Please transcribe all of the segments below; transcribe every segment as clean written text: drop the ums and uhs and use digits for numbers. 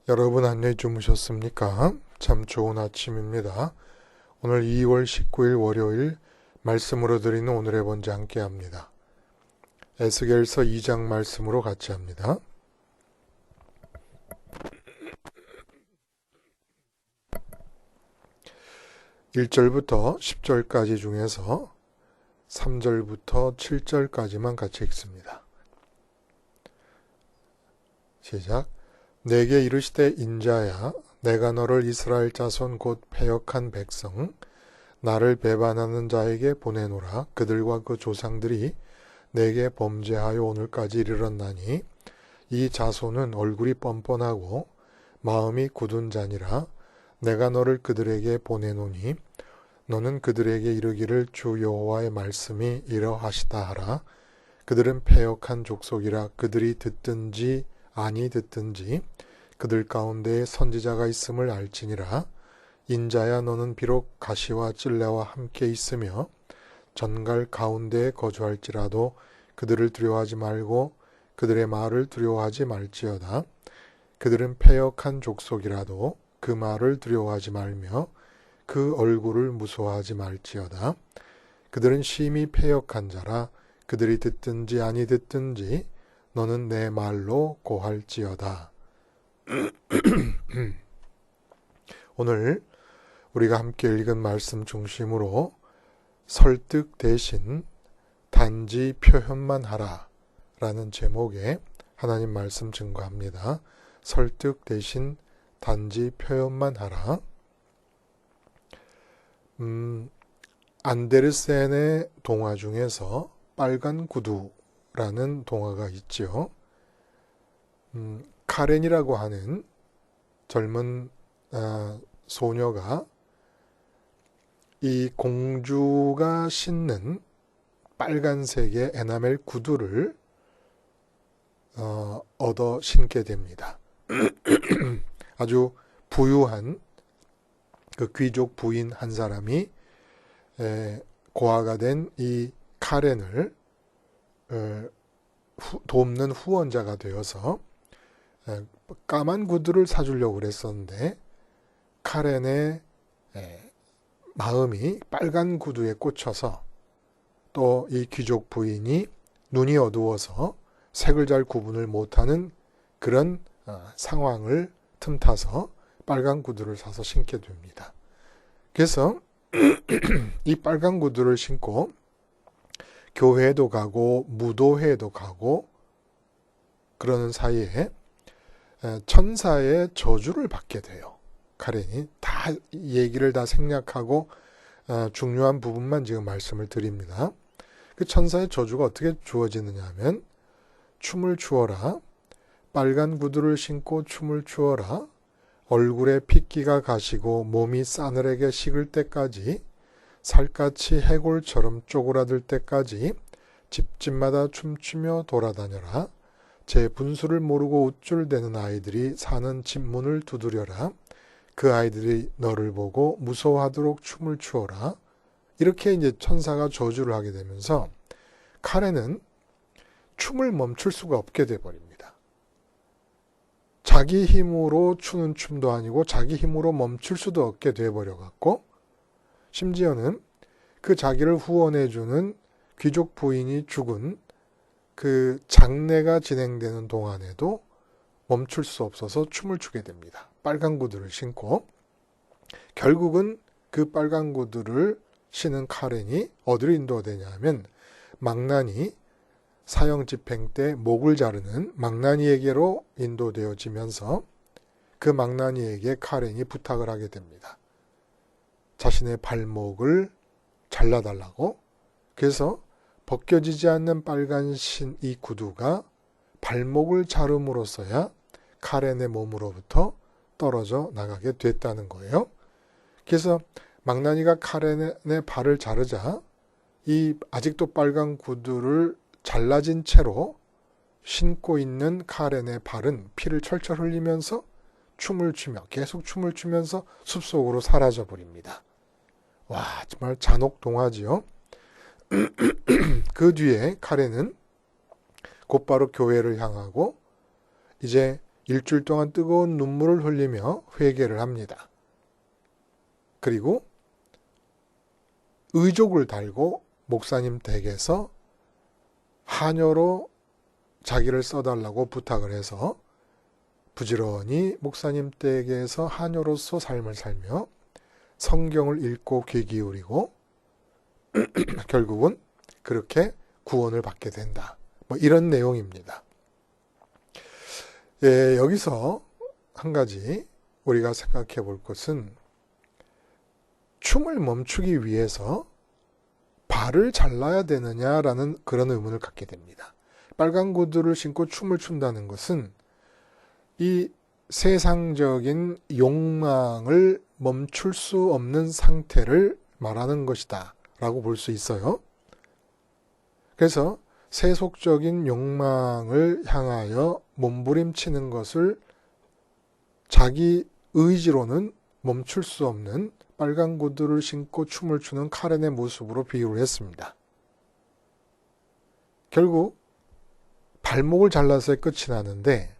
여러분 안녕히 주무셨습니까? 참 좋은 아침입니다. 오늘 2월 19일 월요일 말씀으로 드리는 오늘의 본지 함께 합니다. 에스겔서 2장 말씀으로 같이 합니다. 1절부터 10절까지 중에서 3절부터 7절까지만 같이 읽습니다. 시작. 내게 이르시되 인자야, 내가 너를 이스라엘 자손 곧 패역한 백성 나를 배반하는 자에게 보내노라. 그들과 그 조상들이 내게 범죄하여 오늘까지 이르렀나니 이 자손은 얼굴이 뻔뻔하고 마음이 굳은 자니라. 내가 너를 그들에게 보내노니 너는 그들에게 이르기를 주 여호와의 말씀이 이러하시다 하라. 그들은 패역한 족속이라. 그들이 듣든지 아니 듣든지 그들 가운데에 선지자가 있음을 알지니라. 인자야, 너는 비록 가시와 찔레와 함께 있으며 전갈 가운데에 거주할지라도 그들을 두려워하지 말고 그들의 말을 두려워하지 말지어다. 그들은 패역한 족속이라도 그 말을 두려워하지 말며 그 얼굴을 무서워하지 말지어다. 그들은 심히 패역한 자라. 그들이 듣든지 아니 듣든지 너는 내 말로 고할지어다. 오늘 우리가 함께 읽은 말씀 중심으로 설득 대신 단지 표현만 하라 라는 제목의 하나님 말씀 증거합니다. 설득 대신 단지 표현만 하라. 안데르센의 동화 중에서 빨간 구두라는 동화가 있죠. 카렌이라고 하는 젊은 소녀가 이 공주가 신는 빨간색의 에나멜 구두를 얻어 신게 됩니다. 아주 부유한 그 귀족 부인 한 사람이 고아가 된 이 카렌을 돕는 후원자가 되어서 까만 구두를 사주려고 그랬었는데 카렌의 마음이 빨간 구두에 꽂혀서 또 이 귀족 부인이 눈이 어두워서 색을 잘 구분을 못하는 그런 상황을 틈타서 빨간 구두를 사서 신게 됩니다. 그래서 이 빨간 구두를 신고 교회에도 가고 무도회에도 가고 그러는 사이에 천사의 저주를 받게 돼요. 카렌이 다 얘기를 다 생략하고 중요한 부분만 지금 말씀을 드립니다. 그 천사의 저주가 어떻게 주어지느냐 하면 춤을 추어라. 빨간 구두를 신고 춤을 추어라. 얼굴에 핏기가 가시고 몸이 싸늘하게 식을 때까지 살갗이 해골처럼 쪼그라들 때까지 집집마다 춤추며 돌아다녀라. 제 분수를 모르고 우쭐대는 아이들이 사는 집 문을 두드려라. 그 아이들이 너를 보고 무서워하도록 춤을 추어라. 이렇게 이제 천사가 저주를 하게 되면서 카렌은 춤을 멈출 수가 없게 돼버립니다. 자기 힘으로 추는 춤도 아니고 자기 힘으로 멈출 수도 없게 돼버려갖고 심지어는 그 자기를 후원해주는 귀족 부인이 죽은 그 장례가 진행되는 동안에도 멈출 수 없어서 춤을 추게 됩니다. 빨간 구두를 신고 결국은 그 빨간 구두를 신은 카렌이 어디로 인도되냐 하면 망나니 사형 집행 때 목을 자르는 망나니에게로 인도되어지면서 그 망나니에게 카렌이 부탁을 하게 됩니다. 자신의 발목을 잘라달라고. 그래서 벗겨지지 않는 빨간 이 구두가 발목을 자름으로써야 카렌의 몸으로부터 떨어져 나가게 됐다는 거예요. 그래서 망나니가 카렌의 발을 자르자 이 아직도 빨간 구두를 잘라진 채로 신고 있는 카렌의 발은 피를 철철 흘리면서 춤을 추며 계속 춤을 추면서 숲속으로 사라져 버립니다. 와, 정말 잔혹 동화지요. 그 뒤에 카렌은 곧바로 교회를 향하고 이제 일주일 동안 뜨거운 눈물을 흘리며 회개를 합니다. 그리고 의족을 달고 목사님 댁에서 한여로 자기를 써달라고 부탁을 해서 부지런히 목사님 댁에서 한여로서 삶을 살며 성경을 읽고 귀 기울이고 결국은 그렇게 구원을 받게 된다. 뭐 이런 내용입니다. 예, 여기서 한 가지 우리가 생각해 볼 것은 춤을 멈추기 위해서 발을 잘라야 되느냐라는 그런 의문을 갖게 됩니다. 빨간 구두를 신고 춤을 춘다는 것은 이 세상적인 욕망을 멈출 수 없는 상태를 말하는 것이다 라고 볼 수 있어요. 그래서 세속적인 욕망을 향하여 몸부림치는 것을 자기 의지로는 멈출 수 없는 빨간 구두를 신고 춤을 추는 카렌의 모습으로 비유를 했습니다. 결국 발목을 잘라서의 끝이 나는데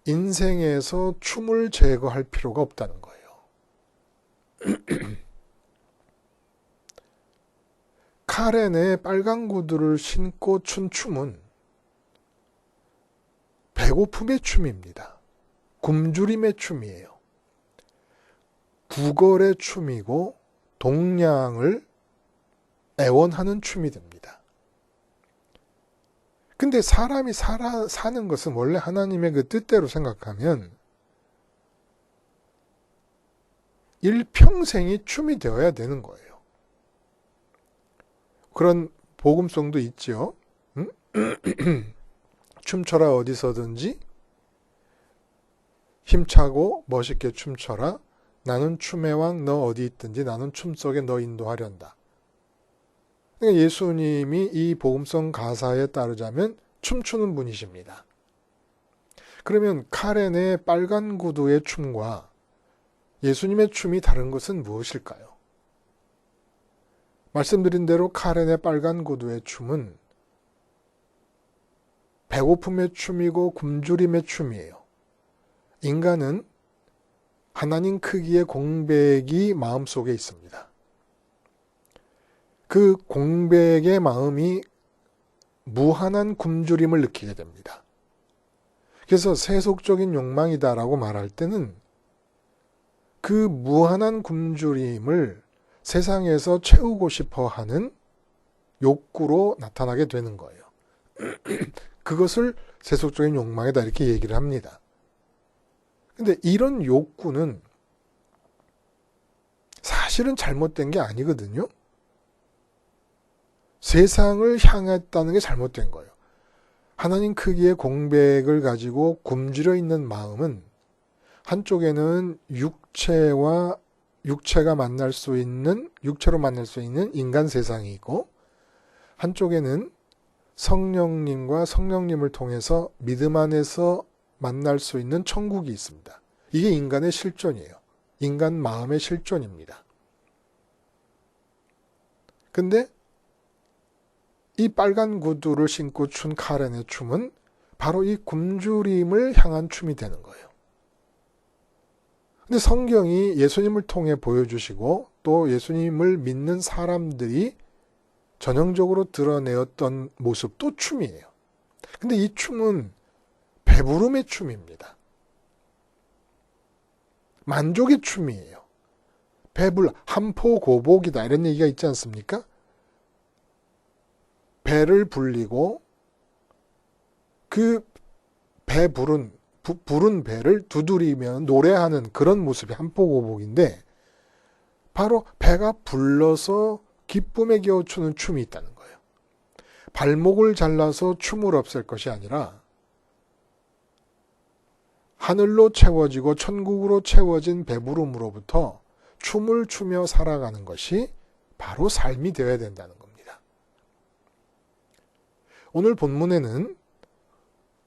인생에서 춤을 제거할 필요가 없다는 거예요. 카렌의 빨간 구두를 신고 춘 춤은 배고픔의 춤입니다. 굶주림의 춤이에요. 구걸의 춤이고 동량을 애원하는 춤이 됩니다. 근데 사람이 사는 것은 원래 하나님의 그 뜻대로 생각하면 일평생이 춤이 되어야 되는 거예요. 그런 복음송도 있죠. 응? 춤춰라 어디서든지 힘차고 멋있게 춤춰라. 나는 춤의 왕 너 어디 있든지 나는 춤 속에 너 인도하련다. 그러니까 예수님이 이 복음성 가사에 따르자면 춤추는 분이십니다. 그러면 카렌의 빨간 구두의 춤과 예수님의 춤이 다른 것은 무엇일까요? 말씀드린 대로 카렌의 빨간 구두의 춤은 배고픔의 춤이고 굶주림의 춤이에요. 인간은 하나님 크기의 공백이 마음속에 있습니다. 그 공백의 마음이 무한한 굶주림을 느끼게 됩니다. 그래서 세속적인 욕망이다라고 말할 때는 그 무한한 굶주림을 세상에서 채우고 싶어 하는 욕구로 나타나게 되는 거예요. 그것을 세속적인 욕망이다 이렇게 얘기를 합니다. 근데 이런 욕구는 사실은 잘못된 게 아니거든요. 세상을 향했다는 게 잘못된 거예요. 하나님 크기의 공백을 가지고 굶주려 있는 마음은 한쪽에는 육체가 만날 수 있는, 육체로 만날 수 있는 인간 세상이 있고 한쪽에는 성령님과 성령님을 통해서 믿음 안에서 만날 수 있는 천국이 있습니다. 이게 인간의 실존이에요. 인간 마음의 실존입니다. 근데 이 빨간 구두를 신고 춘 카렌의 춤은 바로 이 굶주림을 향한 춤이 되는 거예요. 근데 성경이 예수님을 통해 보여주시고 또 예수님을 믿는 사람들이 전형적으로 드러내었던 모습도 춤이에요. 근데 이 춤은 배부름의 춤입니다. 만족의 춤이에요. 한포고복이다 이런 얘기가 있지 않습니까? 배를 불리고 그 부른 배를 두드리면 노래하는 그런 모습이 한포고복인데 바로 배가 불러서 기쁨에 겨워 추는 춤이 있다는 거예요. 발목을 잘라서 춤을 없앨 것이 아니라 하늘로 채워지고 천국으로 채워진 배부름으로부터 춤을 추며 살아가는 것이 바로 삶이 되어야 된다는 겁니다. 오늘 본문에는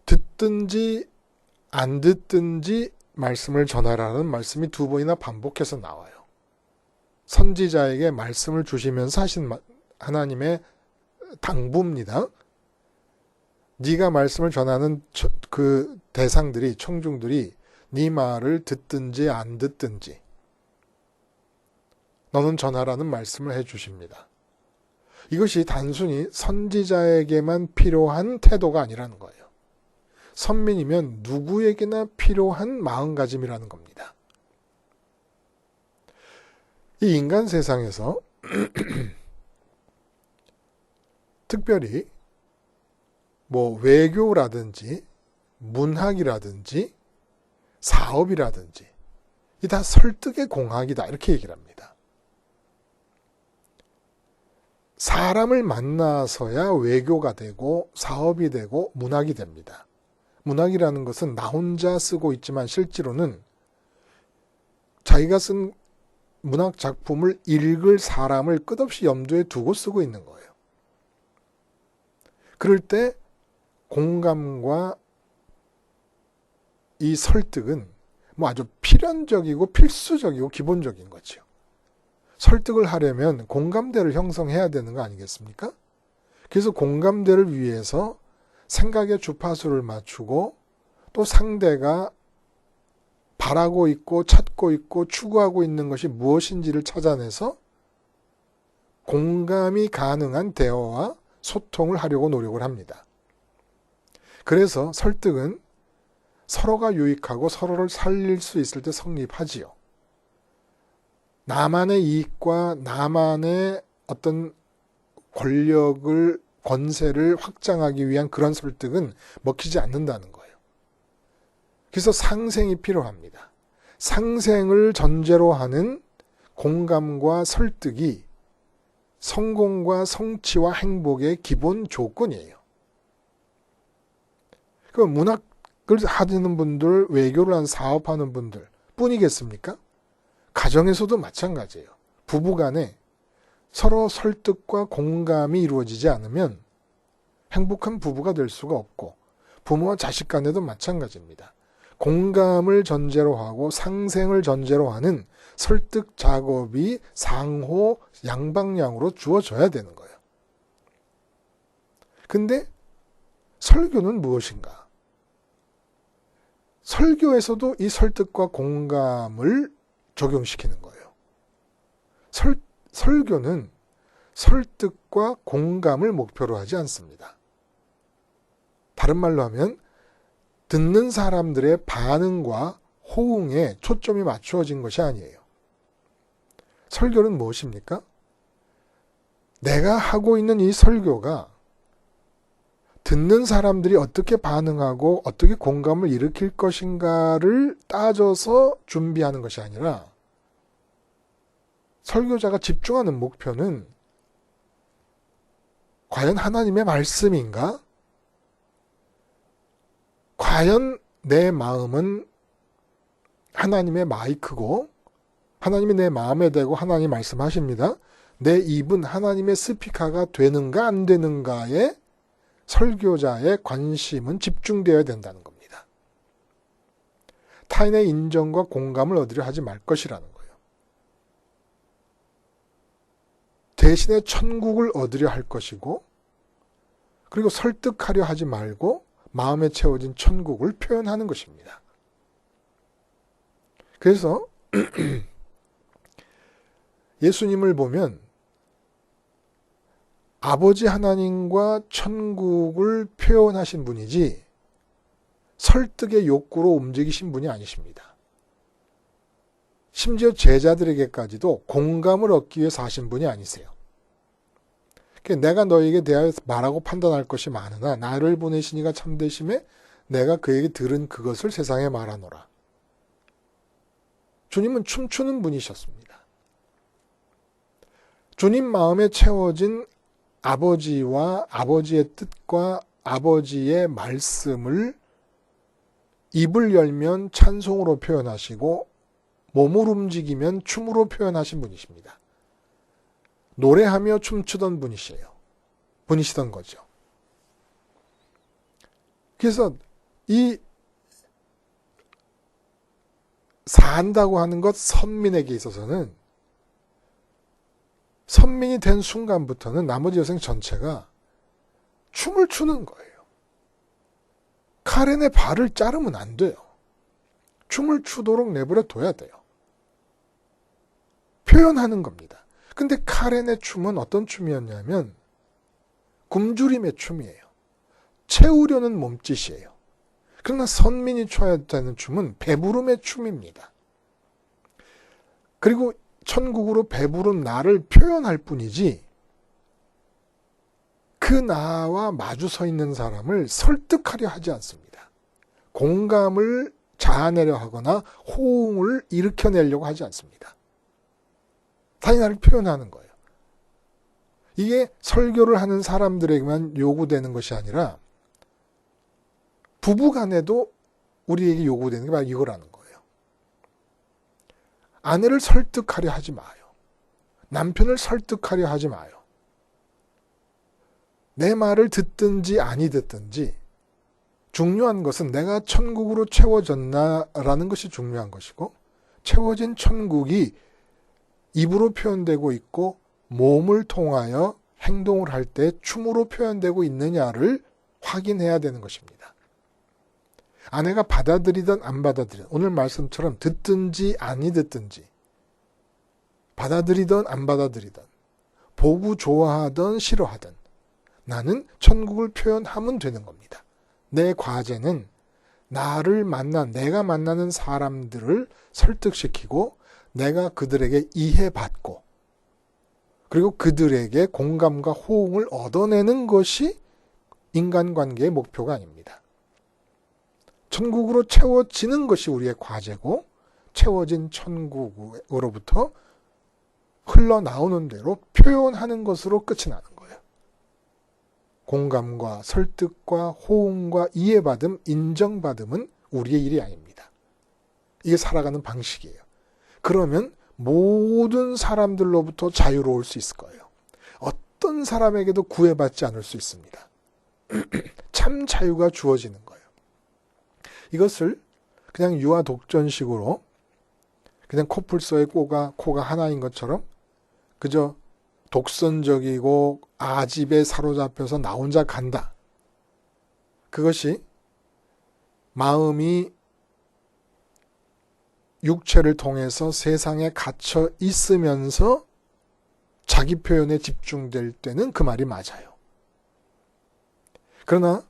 듣든지 안 듣든지 말씀을 전하라는 말씀이 두 번이나 반복해서 나와요. 선지자에게 말씀을 주시면서 하신 하나님의 당부입니다. 네가 말씀을 전하는 그 대상들이, 청중들이 네 말을 듣든지 안 듣든지 너는 전하라는 말씀을 해주십니다. 이것이 단순히 선지자에게만 필요한 태도가 아니라는 거예요. 선민이면 누구에게나 필요한 마음가짐이라는 겁니다. 이 인간 세상에서 특별히 외교라든지 문학이라든지 사업이라든지 이 다 설득의 공학이다 이렇게 얘기를 합니다. 사람을 만나서야 외교가 되고 사업이 되고 문학이 됩니다. 문학이라는 것은 나 혼자 쓰고 있지만 실제로는 자기가 쓴 문학 작품을 읽을 사람을 끝없이 염두에 두고 쓰고 있는 거예요. 그럴 때 공감과 이 설득은 아주 필연적이고 필수적이고 기본적인 거죠. 설득을 하려면 공감대를 형성해야 되는 거 아니겠습니까? 그래서 공감대를 위해서 생각의 주파수를 맞추고 또 상대가 바라고 있고 찾고 있고 추구하고 있는 것이 무엇인지를 찾아내서 공감이 가능한 대화와 소통을 하려고 노력을 합니다. 그래서 설득은 서로가 유익하고 서로를 살릴 수 있을 때 성립하지요. 나만의 이익과 나만의 어떤 권세를 확장하기 위한 그런 설득은 먹히지 않는다는 거예요. 그래서 상생이 필요합니다. 상생을 전제로 하는 공감과 설득이 성공과 성취와 행복의 기본 조건이에요. 그럼 문학을 하는 분들, 외교를 한 사업하는 분들 뿐이겠습니까? 가정에서도 마찬가지예요. 부부간에 서로 설득과 공감이 이루어지지 않으면 행복한 부부가 될 수가 없고 부모와 자식 간에도 마찬가지입니다. 공감을 전제로 하고 상생을 전제로 하는 설득 작업이 상호 양방향으로 주어져야 되는 거예요. 근데 설교는 무엇인가? 설교에서도 이 설득과 공감을 적용시키는 거예요. 설교는 설득과 공감을 목표로 하지 않습니다. 다른 말로 하면 듣는 사람들의 반응과 호응에 초점이 맞추어진 것이 아니에요. 설교는 무엇입니까? 내가 하고 있는 이 설교가 듣는 사람들이 어떻게 반응하고 어떻게 공감을 일으킬 것인가를 따져서 준비하는 것이 아니라 설교자가 집중하는 목표는 과연 하나님의 말씀인가? 과연 내 마음은 하나님의 마이크고 하나님이 내 마음에 대고 하나님 말씀하십니다. 내 입은 하나님의 스피커가 되는가 안 되는가에 설교자의 관심은 집중되어야 된다는 겁니다. 타인의 인정과 공감을 얻으려 하지 말 것이라는 거예요. 대신에 천국을 얻으려 할 것이고 그리고 설득하려 하지 말고 마음에 채워진 천국을 표현하는 것입니다. 그래서 예수님을 보면 아버지 하나님과 천국을 표현하신 분이지 설득의 욕구로 움직이신 분이 아니십니다. 심지어 제자들에게까지도 공감을 얻기 위해서 하신 분이 아니세요. 내가 너에게 대하여 말하고 판단할 것이 많으나 나를 보내시니가 참되심에 내가 그에게 들은 그것을 세상에 말하노라. 주님은 춤추는 분이셨습니다. 주님 마음에 채워진 아버지와 아버지의 뜻과 아버지의 말씀을 입을 열면 찬송으로 표현하시고 몸을 움직이면 춤으로 표현하신 분이십니다. 노래하며 춤추던 분이시던 거죠. 그래서 이 산다고 하는 것 선민에게 있어서는 선민이 된 순간부터는 나머지 여생 전체가 춤을 추는 거예요. 카렌의 발을 자르면 안 돼요. 춤을 추도록 내버려 둬야 돼요. 표현하는 겁니다. 근데 카렌의 춤은 어떤 춤이었냐면 굶주림의 춤이에요. 채우려는 몸짓이에요. 그러나 선민이 춰야 되는 춤은 배부름의 춤입니다. 그리고 천국으로 배부른 나를 표현할 뿐이지 그 나와 마주 서 있는 사람을 설득하려 하지 않습니다. 공감을 자아내려 하거나 호응을 일으켜내려고 하지 않습니다. 단지 나를 표현하는 거예요. 이게 설교를 하는 사람들에게만 요구되는 것이 아니라 부부간에도 우리에게 요구되는 게 바로 이거라는 거예요. 아내를 설득하려 하지 마요. 남편을 설득하려 하지 마요. 내 말을 듣든지 아니 듣든지 중요한 것은 내가 천국으로 채워졌나라는 것이 중요한 것이고, 채워진 천국이 입으로 표현되고 있고 몸을 통하여 행동을 할 때 춤으로 표현되고 있느냐를 확인해야 되는 것입니다. 아내가 받아들이든 안 받아들이든, 오늘 말씀처럼 듣든지 아니 듣든지, 받아들이든 안 받아들이든, 보고 좋아하든 싫어하든 나는 천국을 표현하면 되는 겁니다. 내 과제는 나를 내가 만나는 사람들을 설득시키고 내가 그들에게 이해받고 그리고 그들에게 공감과 호응을 얻어내는 것이 인간관계의 목표가 아닙니다. 천국으로 채워지는 것이 우리의 과제고, 채워진 천국으로부터 흘러나오는 대로 표현하는 것으로 끝이 나는 거예요. 공감과 설득과 호응과 이해받음, 인정받음은 우리의 일이 아닙니다. 이게 살아가는 방식이에요. 그러면 모든 사람들로부터 자유로울 수 있을 거예요. 어떤 사람에게도 구애받지 않을 수 있습니다. 참 자유가 주어지는 거예요. 이것을 그냥 유아 독전식으로 그냥 코뿔소의 코가 하나인 것처럼 그저 독선적이고 아집에 사로잡혀서 나 혼자 간다. 그것이 마음이 육체를 통해서 세상에 갇혀 있으면서 자기 표현에 집중될 때는 그 말이 맞아요. 그러나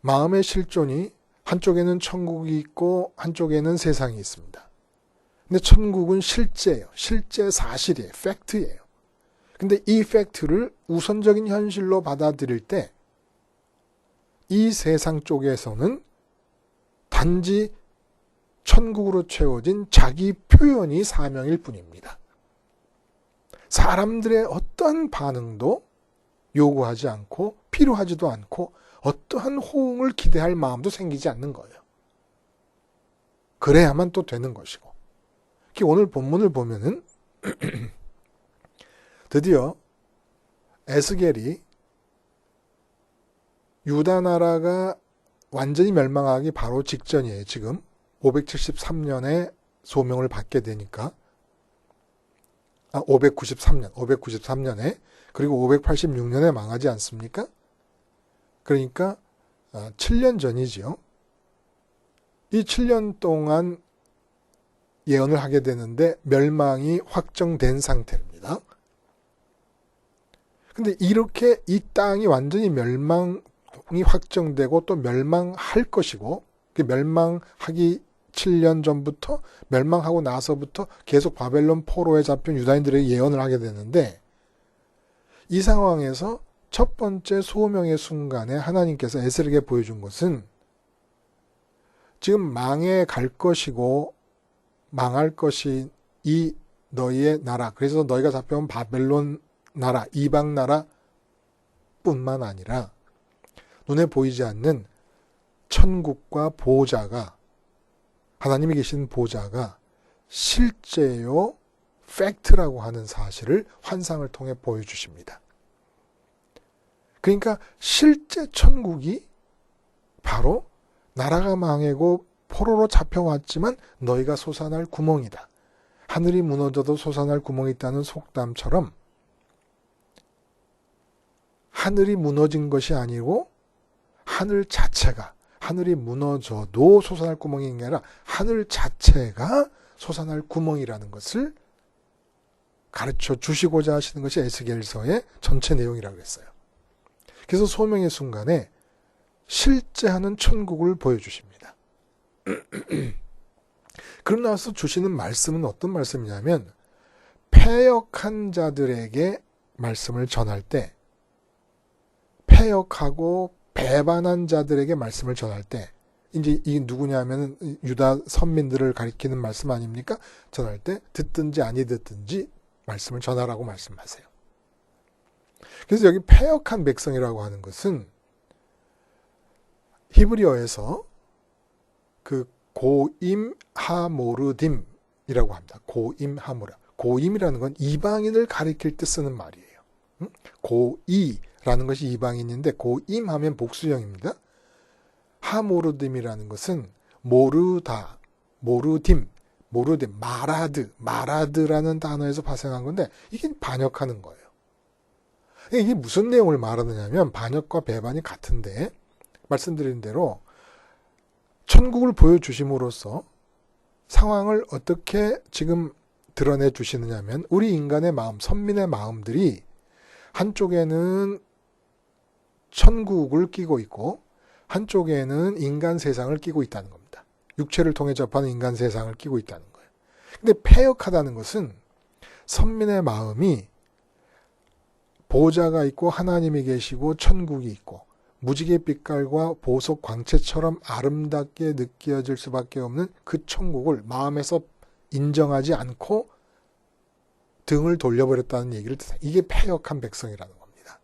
마음의 실존이 한쪽에는 천국이 있고 한쪽에는 세상이 있습니다. 근데 천국은 실제예요. 실제 사실이에요. 팩트예요. 근데 이 팩트를 우선적인 현실로 받아들일 때 이 세상 쪽에서는 단지 천국으로 채워진 자기 표현이 사명일 뿐입니다. 사람들의 어떠한 반응도 요구하지 않고 필요하지도 않고 어떠한 호응을 기대할 마음도 생기지 않는 거예요. 그래야만 또 되는 것이고. 오늘 본문을 보면은 드디어 에스겔이 유다 나라가 완전히 멸망하기 바로 직전이에요. 지금 573년에 소명을 받게 되니까 593년에 그리고 586년에 망하지 않습니까? 그러니까 7년 전이지요. 이 7년 동안 예언을 하게 되는데 멸망이 확정된 상태입니다. 근데 이렇게 이 땅이 완전히 멸망이 확정되고 또 멸망할 것이고, 그 멸망하기 7년 전부터 멸망하고 나서부터 계속 바벨론 포로에 잡힌 유다인들에게 예언을 하게 되는데, 이 상황에서 첫 번째 소명의 순간에 하나님께서 에스겔에게 보여준 것은 지금 망해 갈 것이고 망할 것이 이 너희의 나라, 그래서 너희가 잡혀온 바벨론 나라, 이방 나라 뿐만 아니라 눈에 보이지 않는 천국과 보좌가, 하나님이 계신 보좌가 실제요 팩트라고 하는 사실을 환상을 통해 보여주십니다. 그러니까 실제 천국이 바로 나라가 망하고 포로로 잡혀왔지만 너희가 솟아날 구멍이다. 하늘이 무너져도 솟아날 구멍이 있다는 속담처럼 하늘이 무너진 것이 아니고 하늘 자체가, 하늘이 무너져도 솟아날 구멍이 아니라 하늘 자체가 솟아날 구멍이라는 것을 가르쳐 주시고자 하시는 것이 에스겔서의 전체 내용이라고 했어요. 그래서 소명의 순간에 실제하는 천국을 보여주십니다. 그러고 나서 주시는 말씀은 어떤 말씀이냐면 패역한 자들에게 말씀을 전할 때, 패역하고 배반한 자들에게 말씀을 전할 때, 이제 이게 누구냐면 유다 선민들을 가리키는 말씀 아닙니까? 전할 때 듣든지 아니 듣든지 말씀을 전하라고 말씀하세요. 그래서 여기 패역한 백성이라고 하는 것은 히브리어에서 그 고임 하모르딤이라고 합니다. 고임 하모르. 고임이라는 건 이방인을 가리킬 때 쓰는 말이에요. 고이라는 것이 이방인인데 고임 하면 복수형입니다. 하모르딤이라는 것은 모르다, 모르딤, 마라드라는 단어에서 파생한 건데 이게 반역하는 거예요. 이게 무슨 내용을 말하느냐면 반역과 배반이 같은데 말씀드린 대로 천국을 보여주심으로써 상황을 어떻게 지금 드러내 주시느냐면 우리 인간의 마음, 선민의 마음들이 한쪽에는 천국을 끼고 있고 한쪽에는 인간 세상을 끼고 있다는 겁니다. 육체를 통해 접하는 인간 세상을 끼고 있다는 거예요. 근데 패역하다는 것은 선민의 마음이 보호자가 있고 하나님이 계시고 천국이 있고 무지개 빛깔과 보석 광채처럼 아름답게 느껴질 수밖에 없는 그 천국을 마음에서 인정하지 않고 등을 돌려버렸다는 얘기를 듣어요. 이게 패역한 백성이라는 겁니다.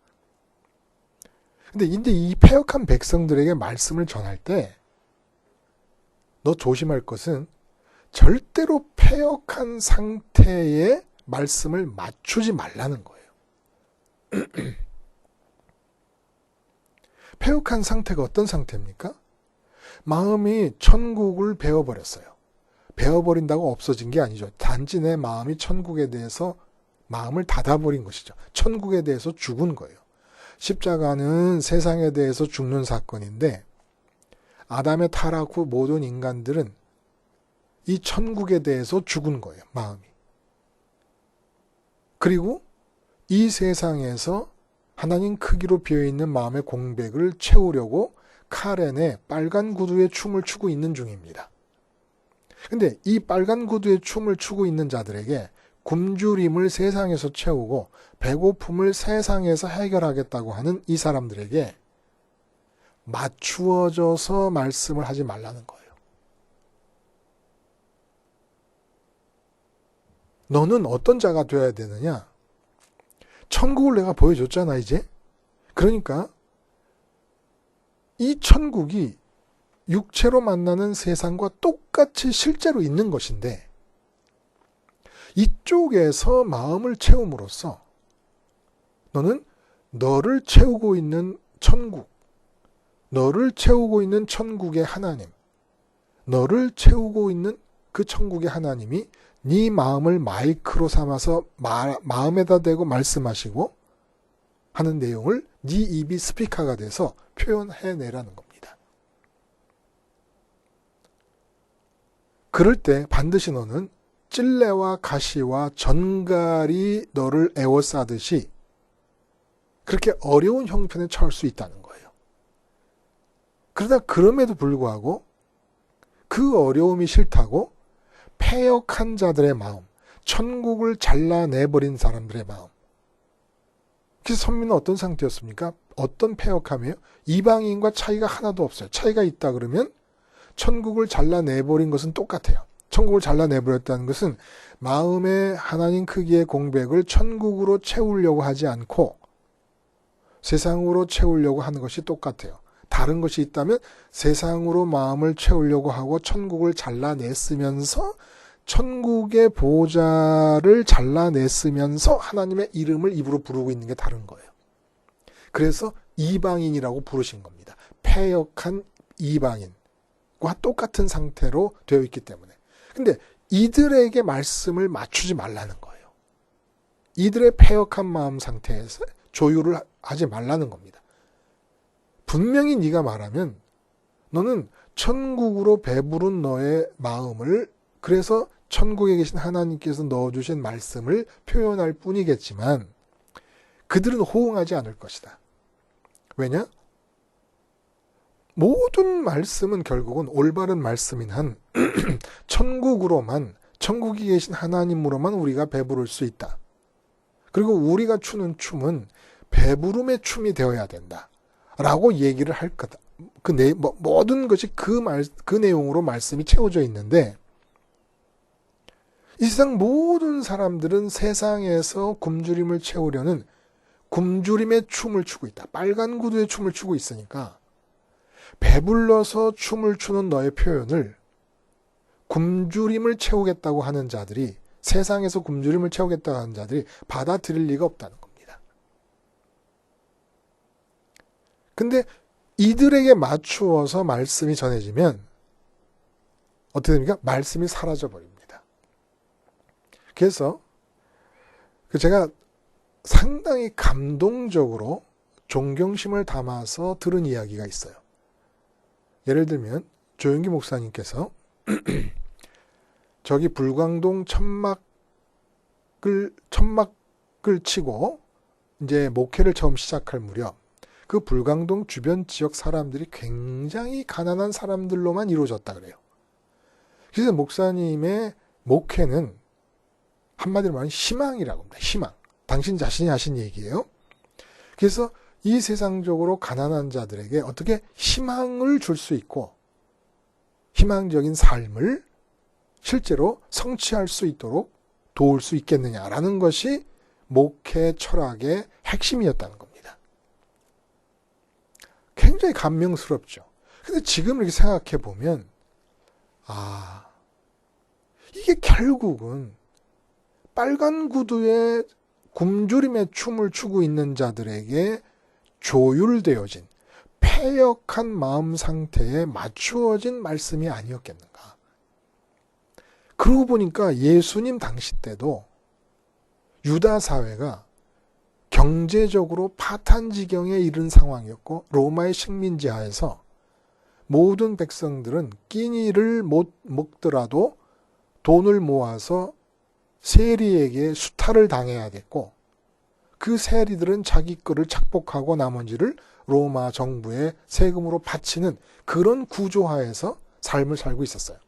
근데 이 패역한 백성들에게 말씀을 전할 때 너 조심할 것은 절대로 패역한 상태의 말씀을 맞추지 말라는 거예요. 패역한 상태가 어떤 상태입니까? 마음이 천국을 배워버렸어요. 배워버린다고 없어진 게 아니죠. 단지 내 마음이 천국에 대해서 마음을 닫아버린 것이죠. 천국에 대해서 죽은 거예요. 십자가는 세상에 대해서 죽는 사건인데 아담의 타락 후 모든 인간들은 이 천국에 대해서 죽은 거예요. 마음이. 그리고 이 세상에서 하나님 크기로 비어있는 마음의 공백을 채우려고 카렌의 빨간 구두의 춤을 추고 있는 중입니다. 근데 이 빨간 구두의 춤을 추고 있는 자들에게 굶주림을 세상에서 채우고 배고픔을 세상에서 해결하겠다고 하는 이 사람들에게 맞추어져서 말씀을 하지 말라는 거예요. 너는 어떤 자가 되어야 되느냐? 천국을 내가 보여줬잖아, 이제. 그러니까 이 천국이 육체로 만나는 세상과 똑같이 실제로 있는 것인데 이쪽에서 마음을 채움으로써 너는 너를 채우고 있는 천국, 너를 채우고 있는 천국의 하나님, 너를 채우고 있는 그 천국의 하나님이 네 마음을 마이크로 삼아서 마음에다 대고 말씀하시고 하는 내용을 네 입이 스피커가 돼서 표현해내라는 겁니다. 그럴 때 반드시 너는 찔레와 가시와 전갈이 너를 에워싸듯이 그렇게 어려운 형편에 처할 수 있다는 거예요. 그러다 그럼에도 불구하고 그 어려움이 싫다고 패역한 자들의 마음, 천국을 잘라내버린 사람들의 마음. 그래서 선민은 어떤 상태였습니까? 어떤 패역함이에요? 이방인과 차이가 하나도 없어요. 차이가 있다 그러면 천국을 잘라내버린 것은 똑같아요. 천국을 잘라내버렸다는 것은 마음의 하나님 크기의 공백을 천국으로 채우려고 하지 않고 세상으로 채우려고 하는 것이 똑같아요. 다른 것이 있다면 세상으로 마음을 채우려고 하고 천국을 잘라냈으면서 천국의 보호자를 잘라냈으면서 하나님의 이름을 입으로 부르고 있는 게 다른 거예요. 그래서 이방인이라고 부르신 겁니다. 패역한 이방인과 똑같은 상태로 되어 있기 때문에. 근데 이들에게 말씀을 맞추지 말라는 거예요. 이들의 패역한 마음 상태에서 조율을 하지 말라는 겁니다. 분명히 네가 말하면 너는 천국으로 배부른 너의 마음을, 그래서 천국에 계신 하나님께서 넣어주신 말씀을 표현할 뿐이겠지만 그들은 호응하지 않을 것이다. 왜냐? 모든 말씀은 결국은 올바른 말씀인 한 천국으로만, 천국에 계신 하나님으로만 우리가 배부를 수 있다. 그리고 우리가 추는 춤은 배부름의 춤이 되어야 된다. 라고 얘기를 할 거다. 모든 것이 그 내용으로 말씀이 채워져 있는데, 이 세상 모든 사람들은 세상에서 굶주림을 채우려는 굶주림의 춤을 추고 있다. 빨간 구두의 춤을 추고 있으니까 배불러서 춤을 추는 너의 표현을 굶주림을 채우겠다고 하는 자들이, 세상에서 굶주림을 채우겠다고 하는 자들이 받아들일 리가 없다는 겁니다. 근데 이들에게 맞추어서 말씀이 전해지면 어떻게 됩니까? 말씀이 사라져 버립니다. 그래서 제가 상당히 감동적으로 존경심을 담아서 들은 이야기가 있어요. 예를 들면 조영기 목사님께서 저기 불광동 천막을 치고 이제 목회를 처음 시작할 무렵, 그 불광동 주변 지역 사람들이 굉장히 가난한 사람들로만 이루어졌다 그래요. 그래서 목사님의 목회는 한마디로 말하면 희망이라고 합니다. 희망. 당신 자신이 하신 얘기예요. 그래서 이 세상적으로 가난한 자들에게 어떻게 희망을 줄 수 있고 희망적인 삶을 실제로 성취할 수 있도록 도울 수 있겠느냐라는 것이 목회 철학의 핵심이었다는 겁니다. 굉장히 감명스럽죠. 근데 지금 이렇게 생각해 보면, 이게 결국은 빨간 구두에 굶주림의 춤을 추고 있는 자들에게 조율되어진 패역한 마음 상태에 맞추어진 말씀이 아니었겠는가. 그러고 보니까 예수님 당시 때도 유다 사회가 경제적으로 파탄지경에 이른 상황이었고, 로마의 식민지 하에서 모든 백성들은 끼니를 못 먹더라도 돈을 모아서 세리에게 수탈을 당해야겠고, 그 세리들은 자기 거를 착복하고 나머지를 로마 정부에 세금으로 바치는 그런 구조하에서 삶을 살고 있었어요.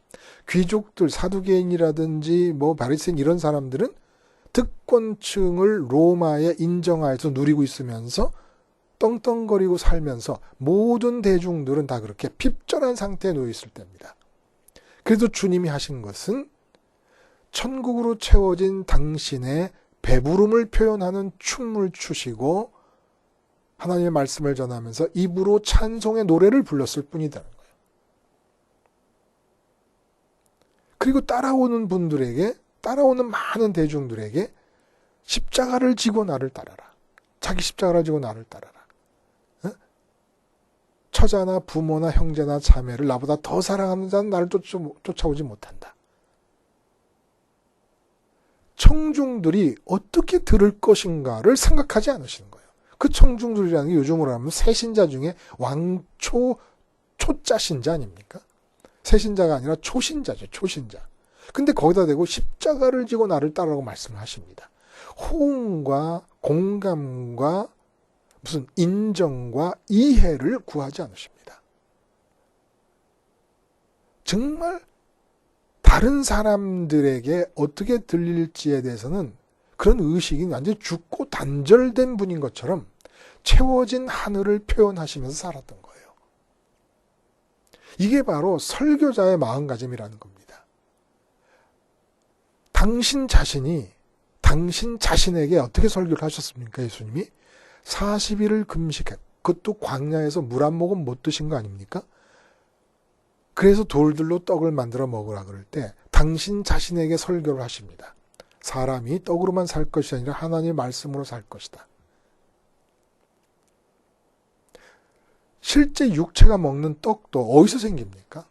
귀족들, 사두개인이라든지 바리새인 이런 사람들은 특권층을 로마의 인정하에서 누리고 있으면서 떵떵거리고 살면서 모든 대중들은 다 그렇게 핍절한 상태에 놓여 있을 때입니다. 그래도 주님이 하신 것은 천국으로 채워진 당신의 배부름을 표현하는 춤을 추시고 하나님의 말씀을 전하면서 입으로 찬송의 노래를 불렀을 뿐이라는 거예요. 그리고 따라오는 많은 대중들에게 십자가를 지고 나를 따라라. 자기 십자가를 지고 나를 따라라. 처자나 부모나 형제나 자매를 나보다 더 사랑하는 자는 나를 쫓아오지 못한다. 청중들이 어떻게 들을 것인가를 생각하지 않으시는 거예요. 그 청중들이라는 게 요즘으로 하면 새신자 중에 초자 신자 아닙니까? 새신자가 아니라 초신자죠. 초신자. 근데 거기다 대고 십자가를 지고 나를 따르라고 말씀을 하십니다. 호응과 공감과 무슨 인정과 이해를 구하지 않으십니다. 정말 다른 사람들에게 어떻게 들릴지에 대해서는 그런 의식이 완전히 죽고 단절된 분인 것처럼 채워진 하늘을 표현하시면서 살았던 거예요. 이게 바로 설교자의 마음가짐이라는 겁니다. 당신 자신에게 어떻게 설교를 하셨습니까? 예수님이 40일을 금식했고, 그것도 광야에서 물 한 모금 못 드신 거 아닙니까? 그래서 돌들로 떡을 만들어 먹으라 그럴 때 당신 자신에게 설교를 하십니다. 사람이 떡으로만 살 것이 아니라 하나님의 말씀으로 살 것이다. 실제 육체가 먹는 떡도 어디서 생깁니까?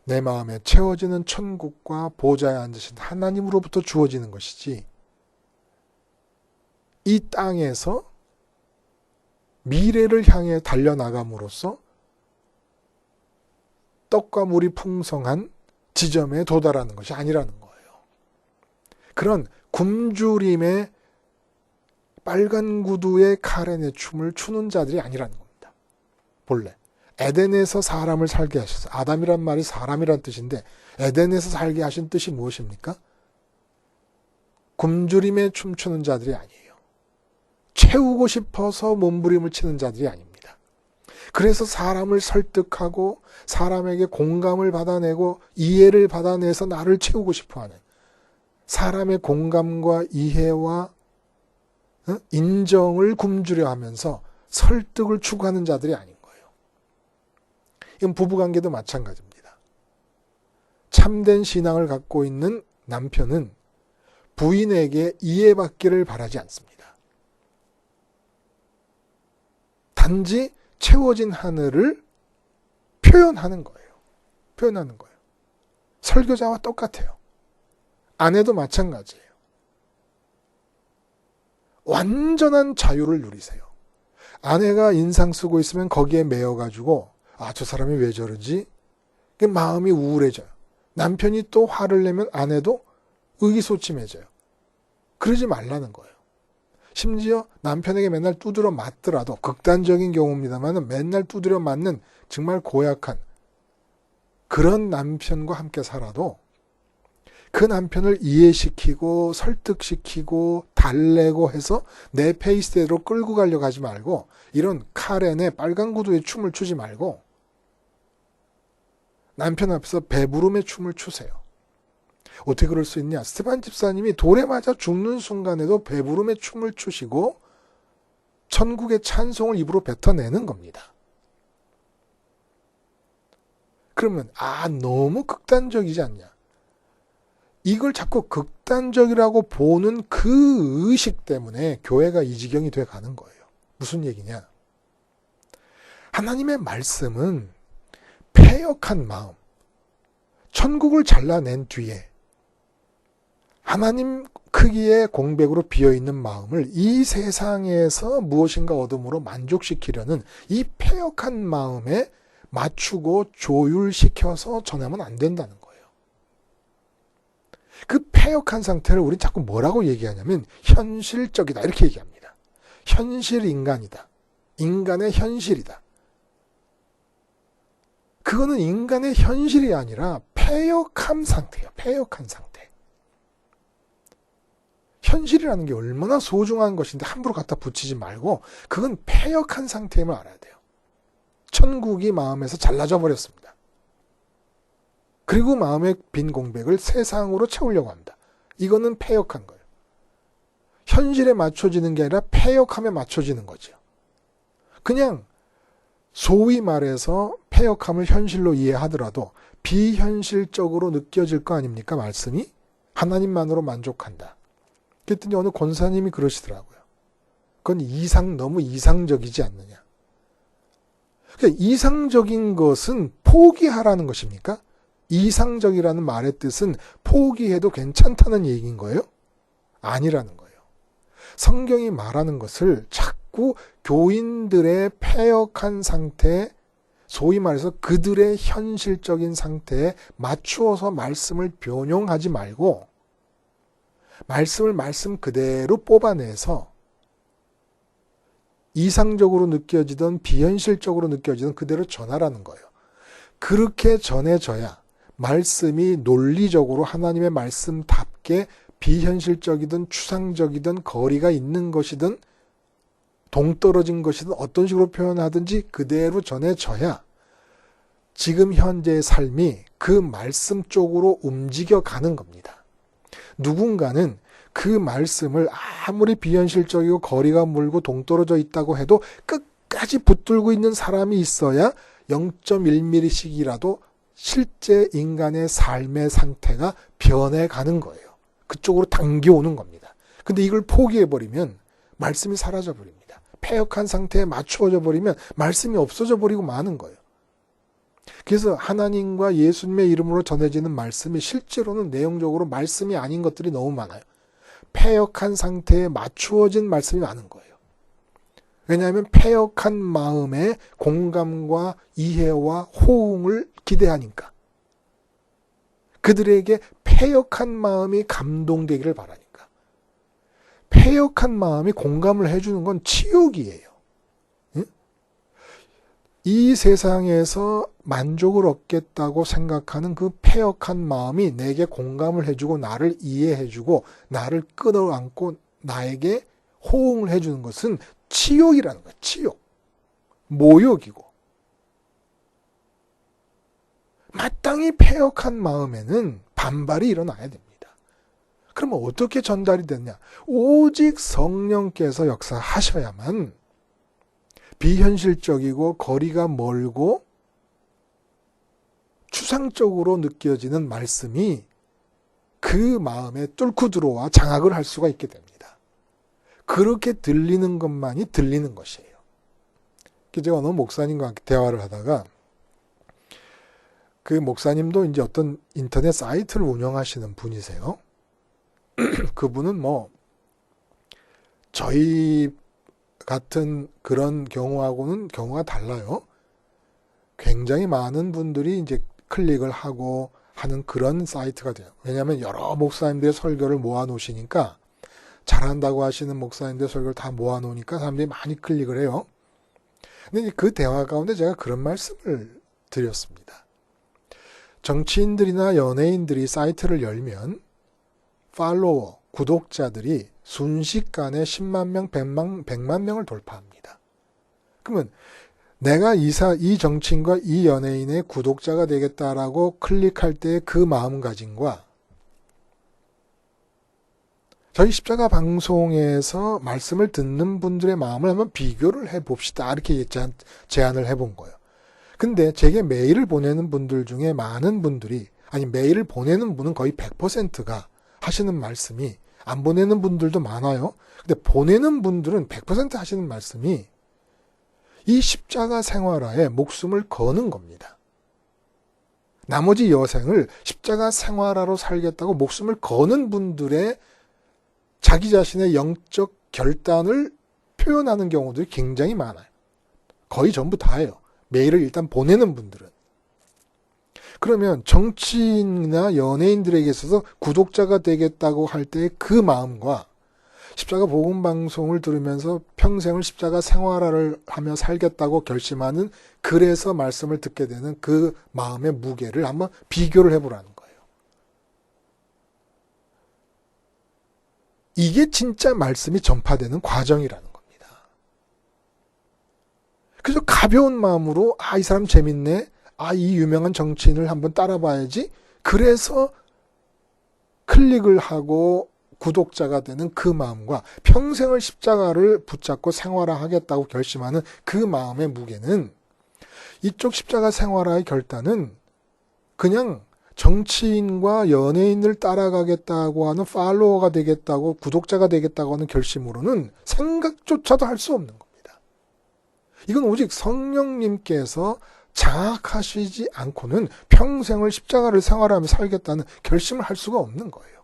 내 마음에 채워지는 천국과 보좌에 앉으신 하나님으로부터 주어지는 것이지, 이 땅에서 미래를 향해 달려나감으로써 떡과 물이 풍성한 지점에 도달하는 것이 아니라는 거예요. 그런 굶주림의 빨간 구두의 카렌의 춤을 추는 자들이 아니라는 겁니다. 본래 에덴에서 사람을 살게 하셔서, 아담이란 말이 사람이란 뜻인데 에덴에서 살게 하신 뜻이 무엇입니까? 굶주림에 춤추는 자들이 아니에요. 채우고 싶어서 몸부림을 치는 자들이 아닙니다. 그래서 사람을 설득하고 사람에게 공감을 받아내고 이해를 받아내서 나를 채우고 싶어하는, 사람의 공감과 이해와 인정을 굶주려 하면서 설득을 추구하는 자들이 아닌 거예요. 이건 부부관계도 마찬가지입니다. 참된 신앙을 갖고 있는 남편은 부인에게 이해받기를 바라지 않습니다. 단지 채워진 하늘을 표현하는 거예요. 표현하는 거예요. 설교자와 똑같아요. 아내도 마찬가지예요. 완전한 자유를 누리세요. 아내가 인상 쓰고 있으면 거기에 매여가지고 저 사람이 왜 저러지? 마음이 우울해져요. 남편이 또 화를 내면 아내도 의기소침해져요. 그러지 말라는 거예요. 심지어 남편에게 맨날 두드려 맞더라도, 극단적인 경우입니다만 맨날 두드려 맞는 정말 고약한 그런 남편과 함께 살아도 그 남편을 이해시키고 설득시키고 달래고 해서 내 페이스대로 끌고 가려고 하지 말고, 이런 카렌의 빨간 구두에 춤을 추지 말고 남편 앞에서 배부름의 춤을 추세요. 어떻게 그럴 수 있냐? 스테반 집사님이 돌에 맞아 죽는 순간에도 배부름의 춤을 추시고 천국의 찬송을 입으로 뱉어내는 겁니다. 그러면 너무 극단적이지 않냐? 이걸 자꾸 극단적이라고 보는 그 의식 때문에 교회가 이 지경이 돼 가는 거예요. 무슨 얘기냐? 하나님의 말씀은 패역한 마음, 천국을 잘라낸 뒤에 하나님 크기의 공백으로 비어있는 마음을 이 세상에서 무엇인가 얻음으로 만족시키려는 이 패역한 마음에 맞추고 조율시켜서 전하면 안 된다는 거예요. 그 패역한 상태를 우린 자꾸 뭐라고 얘기하냐면 현실적이다 이렇게 얘기합니다. 현실 인간이다. 인간의 현실이다. 그거는 인간의 현실이 아니라 패역한 상태예요. 패역한 상태. 현실이라는 게 얼마나 소중한 것인데 함부로 갖다 붙이지 말고 그건 패역한 상태임을 알아야 돼요. 천국이 마음에서 잘라져 버렸습니다. 그리고 마음의 빈 공백을 세상으로 채우려고 합니다. 이거는 패역한 거예요. 현실에 맞춰지는 게 아니라 패역함에 맞춰지는 거죠. 그냥 소위 말해서 패역함을 현실로 이해하더라도 비현실적으로 느껴질 거 아닙니까? 말씀이 하나님만으로 만족한다. 그랬더니 어느 권사님이 그러시더라고요. 그건 너무 이상적이지 않느냐. 그러니까 이상적인 것은 포기하라는 것입니까? 이상적이라는 말의 뜻은 포기해도 괜찮다는 얘기인 거예요? 아니라는 거예요. 성경이 말하는 것을 자꾸 교인들의 패역한 상태, 소위 말해서 그들의 현실적인 상태에 맞추어서 말씀을 변용하지 말고 말씀을 말씀 그대로 뽑아내서 이상적으로 느껴지던 비현실적으로 느껴지던 그대로 전하라는 거예요. 그렇게 전해져야 말씀이 논리적으로 하나님의 말씀답게 비현실적이든 추상적이든 거리가 있는 것이든 동떨어진 것이든 어떤 식으로 표현하든지 그대로 전해져야 지금 현재의 삶이 그 말씀 쪽으로 움직여가는 겁니다. 누군가는 그 말씀을 아무리 비현실적이고 거리가 멀고 동떨어져 있다고 해도 끝까지 붙들고 있는 사람이 있어야 0.1mm씩이라도 실제 인간의 삶의 상태가 변해가는 거예요. 그쪽으로 당겨오는 겁니다. 근데 이걸 포기해버리면 말씀이 사라져버립니다. 패역한 상태에 맞추어져 버리면 말씀이 없어져 버리고 마는 거예요. 그래서 하나님과 예수님의 이름으로 전해지는 말씀이 실제로는 내용적으로 말씀이 아닌 것들이 너무 많아요. 패역한 상태에 맞추어진 말씀이 많은 거예요. 왜냐하면 패역한 마음에 공감과 이해와 호응을 기대하니까. 그들에게 패역한 마음이 감동되기를 바라니까. 패역한 마음이 공감을 해주는 건 치욕이에요. 응? 이 세상에서 만족을 얻겠다고 생각하는 그 패역한 마음이 내게 공감을 해주고 나를 이해해주고 나를 끌어안고 나에게 호응을 해주는 것은 치욕이라는 거예요. 치욕. 모욕이고. 마땅히 패역한 마음에는 반발이 일어나야 됩니다. 그러면 어떻게 전달이 되느냐? 오직 성령께서 역사하셔야만 비현실적이고 거리가 멀고 추상적으로 느껴지는 말씀이 그 마음에 뚫고 들어와 장악을 할 수가 있게 됩니다. 그렇게 들리는 것만이 들리는 것이에요. 제가 어느 목사님과 함께 대화를 하다가 그 목사님도 이제 어떤 인터넷 사이트를 운영하시는 분이세요. 그분은 저희 같은 그런 경우하고는 경우가 달라요. 굉장히 많은 분들이 이제 클릭을 하고 하는 그런 사이트가 돼요. 왜냐하면 여러 목사님들의 설교를 모아놓으시니까 잘한다고 하시는 목사님들의 설교를 다 모아놓으니까 사람들이 많이 클릭을 해요. 근데 그 대화 가운데 제가 그런 말씀을 드렸습니다. 정치인들이나 연예인들이 사이트를 열면 팔로워, 구독자들이 순식간에 10만 명, 100만 명을 돌파합니다. 그러면 내가 이 정치인과 이 연예인의 구독자가 되겠다라고 클릭할 때 그 마음가짐과 저희 십자가 방송에서 말씀을 듣는 분들의 마음을 한번 비교를 해봅시다. 이렇게 제안을 해본 거예요. 근데 제게 메일을 보내는 분들 중에 많은 분들이, 아니 메일을 보내는 분은 거의 100%가 하시는 말씀이, 안 보내는 분들도 많아요. 근데 보내는 분들은 100% 하시는 말씀이 이 십자가 생활화에 목숨을 거는 겁니다. 나머지 여생을 십자가 생활화로 살겠다고 목숨을 거는 분들의 자기 자신의 영적 결단을 표현하는 경우들이 굉장히 많아요. 거의 전부 다예요. 메일을 일단 보내는 분들은. 그러면 정치인이나 연예인들에게 있어서 구독자가 되겠다고 할 때 그 마음과 십자가 복음 방송을 들으면서 평생을 십자가 생활화를 하며 살겠다고 결심하는, 그래서 말씀을 듣게 되는 그 마음의 무게를 한번 비교를 해보라는 거예요. 이게 진짜 말씀이 전파되는 과정이라는 겁니다. 그래서 가벼운 마음으로 이 사람 재밌네, 이 유명한 정치인을 한번 따라봐야지, 그래서 클릭을 하고 구독자가 되는 그 마음과 평생을 십자가를 붙잡고 생활화하겠다고 결심하는 그 마음의 무게는, 이쪽 십자가 생활화의 결단은 그냥 정치인과 연예인을 따라가겠다고 하는, 팔로워가 되겠다고, 구독자가 되겠다고 하는 결심으로는 생각조차도 할 수 없는 겁니다. 이건 오직 성령님께서 장악하시지 않고는 평생을 십자가를 생활하며 살겠다는 결심을 할 수가 없는 거예요.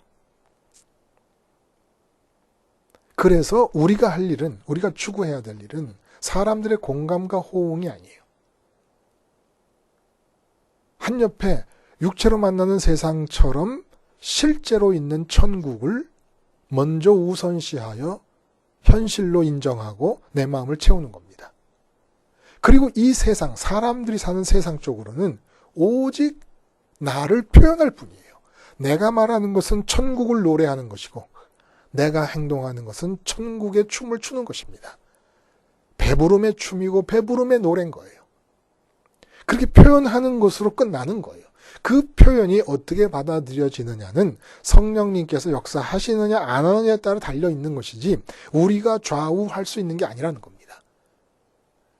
그래서 우리가 할 일은, 우리가 추구해야 될 일은 사람들의 공감과 호응이 아니에요. 한 옆에 육체로 만나는 세상처럼 실제로 있는 천국을 먼저 우선시하여 현실로 인정하고 내 마음을 채우는 겁니다. 그리고 이 세상, 사람들이 사는 세상 쪽으로는 오직 나를 표현할 뿐이에요. 내가 말하는 것은 천국을 노래하는 것이고, 내가 행동하는 것은 천국의 춤을 추는 것입니다. 배부름의 춤이고 배부름의 노래인 거예요. 그렇게 표현하는 것으로 끝나는 거예요. 그 표현이 어떻게 받아들여지느냐는 성령님께서 역사하시느냐 안 하느냐에 따라 달려있는 것이지, 우리가 좌우할 수 있는 게 아니라는 겁니다.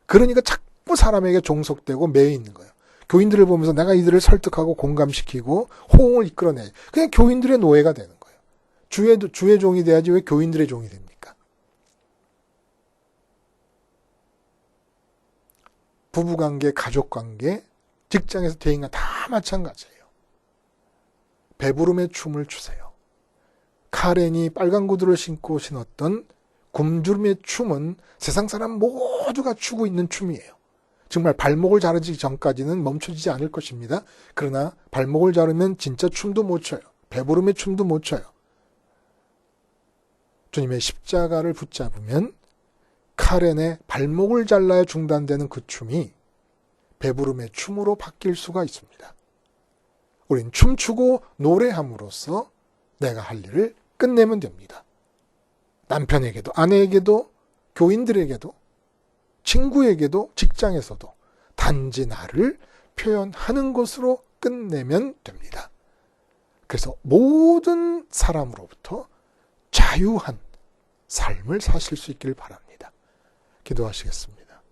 그러니까 자꾸 사람에게 종속되고 매여 있는 거예요. 교인들을 보면서 내가 이들을 설득하고 공감시키고 호응을 이끌어내, 그냥 교인들의 노예가 되는 거예요. 주의 종이 돼야지 왜 교인들의 종이 됩니까? 부부관계, 가족관계, 직장에서 대인과 다 마찬가지예요. 배부름의 춤을 추세요. 카렌이 빨간 구두를 신고 신었던 굶주림의 춤은 세상 사람 모두가 추고 있는 춤이에요. 정말 발목을 자르기 전까지는 멈춰지지 않을 것입니다. 그러나 발목을 자르면 진짜 춤도 못 춰요. 배부름의 춤도 못 춰요. 주님의 십자가를 붙잡으면 카렌의 발목을 잘라야 중단되는 그 춤이 배부름의 춤으로 바뀔 수가 있습니다. 우린 춤추고 노래함으로써 내가 할 일을 끝내면 됩니다. 남편에게도 아내에게도 교인들에게도 친구에게도 직장에서도 단지 나를 표현하는 것으로 끝내면 됩니다. 그래서 모든 사람으로부터 자유한 삶을 사실 수 있기를 바랍니다. 기도하시겠습니다.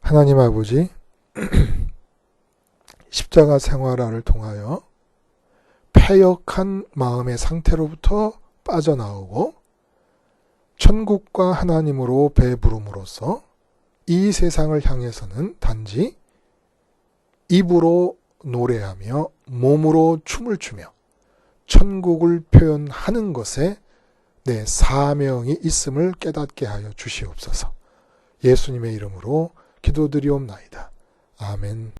하나님 아버지, 십자가 생활화를 통하여 패역한 마음의 상태로부터 빠져나오고 천국과 하나님으로 배부름으로써 이 세상을 향해서는 단지 입으로 노래하며 몸으로 춤을 추며 천국을 표현하는 것에 내 사명이 있음을 깨닫게 하여 주시옵소서. 예수님의 이름으로 기도드리옵나이다. 아멘.